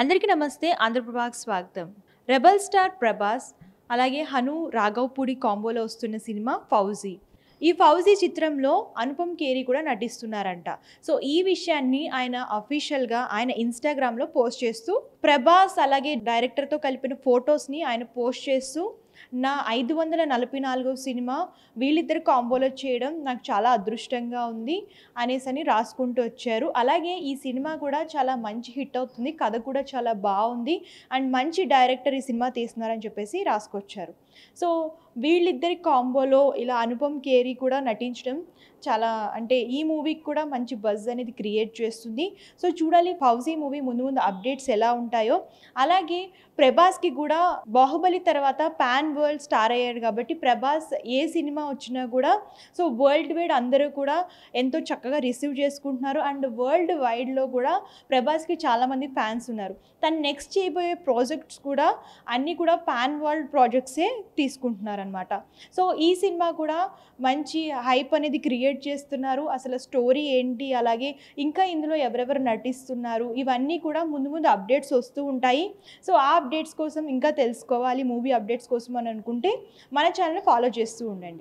అందరికీ నమస్తే. ఆంధ్రప్రభకి స్వాగతం. రెబల్ స్టార్ ప్రభాస్ అలాగే హను రాఘవపూడి కాంబోలో వస్తున్న సినిమా 'ఫౌజీ'. ఈ 'ఫౌజీ' చిత్రంలో అనుపమ్ ఖేరి కూడా నటిస్తున్నారంట. సో ఈ విషయాన్ని ఆయన అఫీషియల్‌గా ఆయన ఇన్‌స్టాగ్రామ్‌లో పోస్ట్ చేస్తూ ప్రభాస్ అలాగే డైరెక్టర్‌తో కలిపిన ఫోటోస్‌ని ఆయన పోస్ట్ చేస్తూ నా 544వ సినిమా వీళ్ళిద్దరు కాంబోలో చేయడం నాకు చాలా అదృష్టంగా ఉంది అనేసని రాసుకుంటూ వచ్చారు. అలాగే ఈ సినిమా కూడా చాలా మంచి హిట్ అవుతుంది. కథ కూడా చాలా బావుంది. అండ్ మంచి డైరెక్టర్ ఈ సినిమా తీస్తున్నారని చెప్పేసి రాసుకొచ్చారు. సో వీళ్ళిద్దరి కాంబోలో ఇలా అనుపమ్ ఖేరి కూడా నటించడం చాలా అంటే ఈ మూవీకి కూడా మంచి బజ్ అనేది క్రియేట్ చేస్తుంది. సో చూడాలి 'ఫౌజీ' మూవీ ముందు ముందు అప్డేట్స్ ఎలా ఉంటాయో. అలాగే ప్రభాస్‌కి కూడా 'బాహుబలి' తర్వాత పాన్ వరల్డ్ స్టార్ అయ్యాడు కాబట్టి ప్రభాస్ ఏ సినిమా వచ్చినా కూడా సో వరల్డ్ వైడ్ అందరూ కూడా ఎంతో చక్కగా రిసీవ్ చేసుకుంటున్నారు. అండ్ వరల్డ్ వైడ్‌లో కూడా ప్రభాస్‌కి చాలామంది ఫ్యాన్స్ ఉన్నారు. తను నెక్స్ట్ చేయబోయే ప్రాజెక్ట్స్ కూడా అన్నీ కూడా పాన్ వరల్డ్ ప్రాజెక్ట్సే తీసుకుంటున్నారనమాట. సో ఈ సినిమా కూడా మంచి హైప్ అనేది క్రియేట్ చేస్తున్నారు. అసలు స్టోరీ ఏంటి, అలాగే ఇంకా ఇందులో ఎవరెవరు నటిస్తున్నారు, ఇవన్నీ కూడా ముందు ముందు అప్డేట్స్ వస్తూ ఉంటాయి. సో ఆ అప్డేట్స్ కోసం ఇంకా తెలుసుకోవాలి మూవీ అప్డేట్స్ కోసం అని అనుకుంటే మన ఛానల్‌ని ఫాలో చేస్తూ ఉండండి.